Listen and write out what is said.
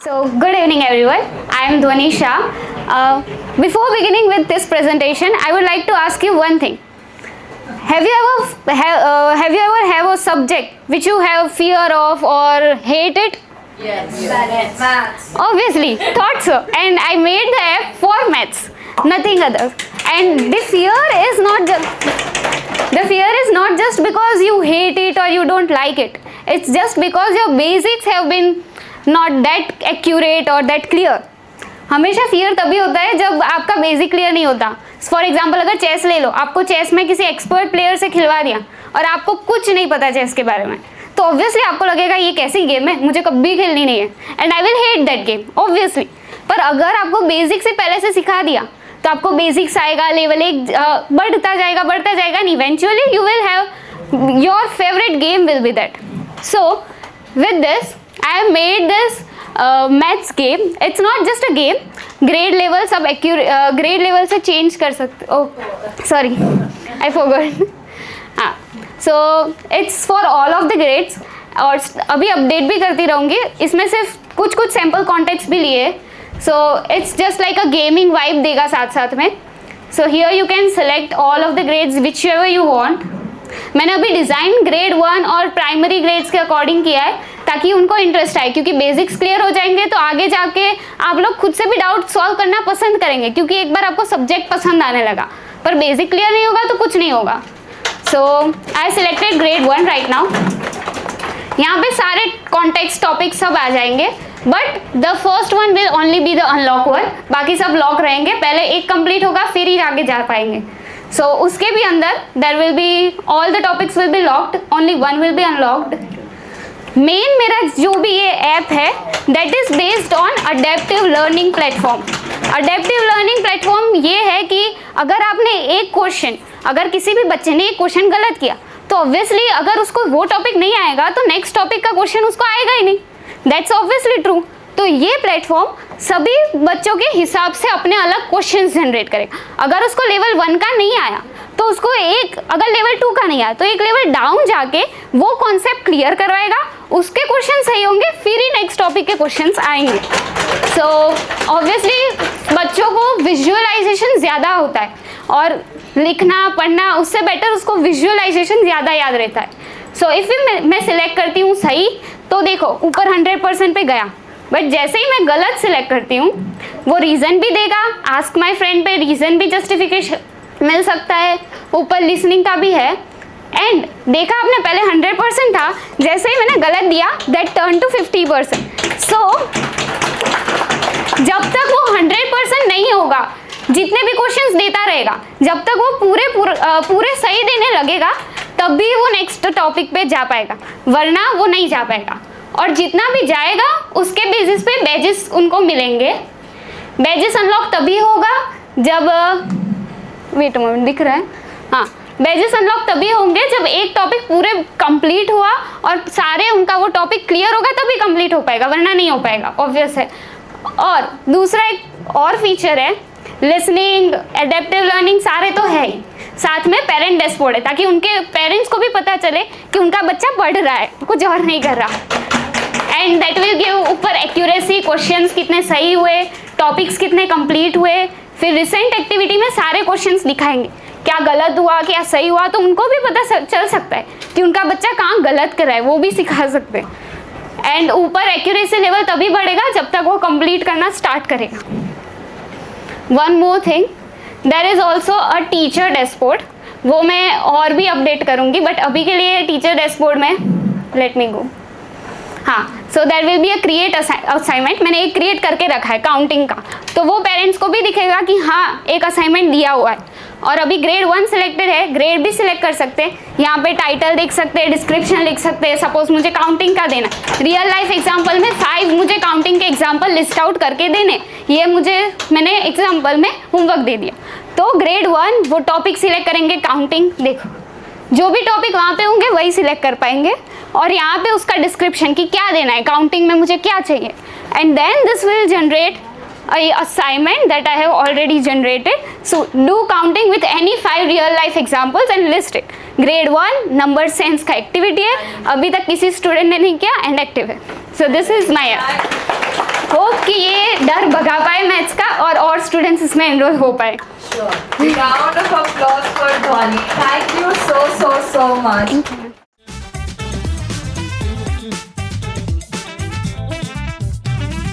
So, good evening everyone. I am Dhwani Shah. Before beginning with this presentation, I would like to ask you one thing. Have you ever have a subject which you have fear of or hate it? Yes. Maths. Obviously, thought so. And I made the app for maths, nothing other. And the fear is not just because you hate it or you don't like it. It's just because your basics have been not that accurate or that clear. हमेशा fear तभी होता है जब आपका basic clear नहीं होता. For example अगर chess ले लो, आपको चेस में किसी एक्सपर्ट प्लेयर से खिलवा दिया और आपको कुछ नहीं पता चेस के बारे में, तो ऑब्वियसली आपको लगेगा ये कैसी गेम है, मुझे कभी खेलनी नहीं है and I will hate that game obviously. पर अगर आपको बेसिक से पहले से सिखा दिया तो आपको बेसिक्स आएगा, लेवल 1 बढ़ता जाएगा and eventually you will have your favourite game will be that. So with this I have made this maths game. It's not just a game. Grade level सब grade level से change कर सकते. Oh, sorry, I forgot. हाँ, so it's for all of the grades. और अभी update भी करती रहूँगी. इसमें सिर्फ कुछ sample context भी लिए. So it's just like a gaming vibe देगा साथ में. So here you can select all of the grades whichever you want. मैंने अभी डिज़ाइन ग्रेड 1 और प्राइमरी ग्रेड्स के अकॉर्डिंग किया है ताकि उनको इंटरेस्ट आए, क्योंकि बेसिक्स क्लियर हो जाएंगे तो आगे जाके आप लोग खुद से भी डाउट सॉल्व करना पसंद करेंगे, क्योंकि एक बार आपको सब्जेक्ट पसंद आने लगा. पर बेसिक क्लियर नहीं होगा तो कुछ नहीं होगा. So I selected grade 1 right now. यहाँ पे सारे कॉन्टेक्स्ट टॉपिक सब आ जाएंगे, but the first one will only be the unlock one. बाकी सब लॉक रहेंगे. पहले एक कंप्लीट होगा फिर ही आगे जा पाएंगे. सो उसके भी अंदर there will be all the topics will be locked, only one will be unlocked. Main मेरा जो भी ये ऐप है that is based on adaptive learning platform. Adaptive learning platform ये है कि अगर आपने एक क्वेश्चन, अगर किसी भी बच्चे ने एक क्वेश्चन गलत किया तो ऑब्वियसली अगर उसको वो टॉपिक नहीं आएगा तो नेक्स्ट टॉपिक का क्वेश्चन उसको आएगा ही नहीं. That's obviously true. तो ये प्लेटफॉर्म सभी बच्चों के हिसाब से अपने अलग क्वेश्चन जनरेट करेगा. अगर उसको लेवल 1 का नहीं आया तो उसको अगर लेवल 2 का नहीं आया तो एक लेवल डाउन जाके वो कॉन्सेप्ट क्लियर करवाएगा. उसके क्वेश्चन सही होंगे फिर ही नेक्स्ट टॉपिक के क्वेश्चंस आएंगे. सो ऑब्वियसली बच्चों को विजुअलाइजेशन ज़्यादा होता है और लिखना पढ़ना उससे बेटर उसको विजुअलाइजेशन ज़्यादा याद रहता है. सो इफ़ मैं सिलेक्ट करती हूँ सही तो देखो ऊपर 100% पे गया, बट जैसे ही मैं गलत सिलेक्ट करती हूँ वो रीज़न भी देगा. आस्क माई फ्रेंड पे रीज़न भी जस्टिफिकेशन मिल सकता है. ऊपर लिसनिंग का भी है. एंड देखा आपने पहले 100% था, जैसे ही मैंने गलत दिया दैट टर्न टू 50%. सो जब तक वो 100% नहीं होगा, जितने भी क्वेश्चंस देता रहेगा, जब तक वो पूरे सही देने लगेगा तब भी वो नेक्स्ट टॉपिक पे जा पाएगा, वरना वो नहीं जा पाएगा. और जितना भी जाएगा उसके बेसिस पे बैजेस उनको मिलेंगे. बैजेस अनलॉक तभी होगा जब वेट मोमेंट दिख रहा है. हाँ, बैजेस अनलॉक तभी होंगे जब एक टॉपिक पूरे कंप्लीट हुआ और सारे उनका वो टॉपिक क्लियर होगा तभी कंप्लीट हो पाएगा, वरना नहीं हो पाएगा, ऑब्वियस है. और दूसरा एक और फीचर है लिसनिंग, एडेप्टिव लर्निंग सारे तो है ही, साथ में पेरेंट डैशबोर्ड है ताकि उनके पेरेंट्स को भी पता चले कि उनका बच्चा पढ़ रहा है, कुछ और नहीं कर रहा. एंड दैट विल गिव ऊपर एक्यूरेसी, क्वेश्चंस कितने सही हुए, टॉपिक्स कितने कंप्लीट हुए. फिर रिसेंट एक्टिविटी में सारे क्वेश्चंस दिखाएंगे, क्या गलत हुआ क्या सही हुआ, तो उनको भी पता चल सकता है कि उनका बच्चा कहाँ गलत कर रहा है, वो भी सिखा सकते हैं. एंड ऊपर एक्यूरेसी लेवल तभी बढ़ेगा जब तक वो कंप्लीट करना स्टार्ट करेगा. One more thing, there is also a teacher dashboard. वो मैं और भी अपडेट करूँगी, बट अभी के लिए टीचर डैशबोर्ड में लेट मी गो. हाँ, so there will be a create assignment. मैंने एक क्रिएट करके रखा है काउंटिंग का, तो वो पेरेंट्स को भी दिखेगा कि हाँ एक असाइनमेंट दिया हुआ है. और अभी ग्रेड 1 सिलेक्टेड है, ग्रेड भी सिलेक्ट कर सकते हैं. यहाँ पे टाइटल देख सकते हैं, डिस्क्रिप्शन लिख सकते हैं. सपोज मुझे काउंटिंग का देना, रियल लाइफ एग्जाम्पल में 5 मुझे काउंटिंग के एग्जाम्पल लिस्ट आउट करके देने, ये मैंने एग्जाम्पल में होमवर्क दे दिया. तो ग्रेड 1 वो टॉपिक सिलेक्ट करेंगे काउंटिंग. देखो जो भी टॉपिक वहाँ पे होंगे वही सिलेक्ट कर पाएंगे. और यहाँ पे उसका डिस्क्रिप्शन कि क्या देना है, काउंटिंग में मुझे क्या चाहिए. And then this will generate a assignment that I have already generated. So do counting with any 5 real life examples and list it. Grade 1 number sense का activity है, अभी तक किसी स्टूडेंट ने नहीं किया and active है. So this is my app. Hope कि ये डर भगा पाए मैथ्स का और स्टूडेंट्स इसमें एनरोल हो पाए. Sure. Round of applause for Dhwani. Thank you so much.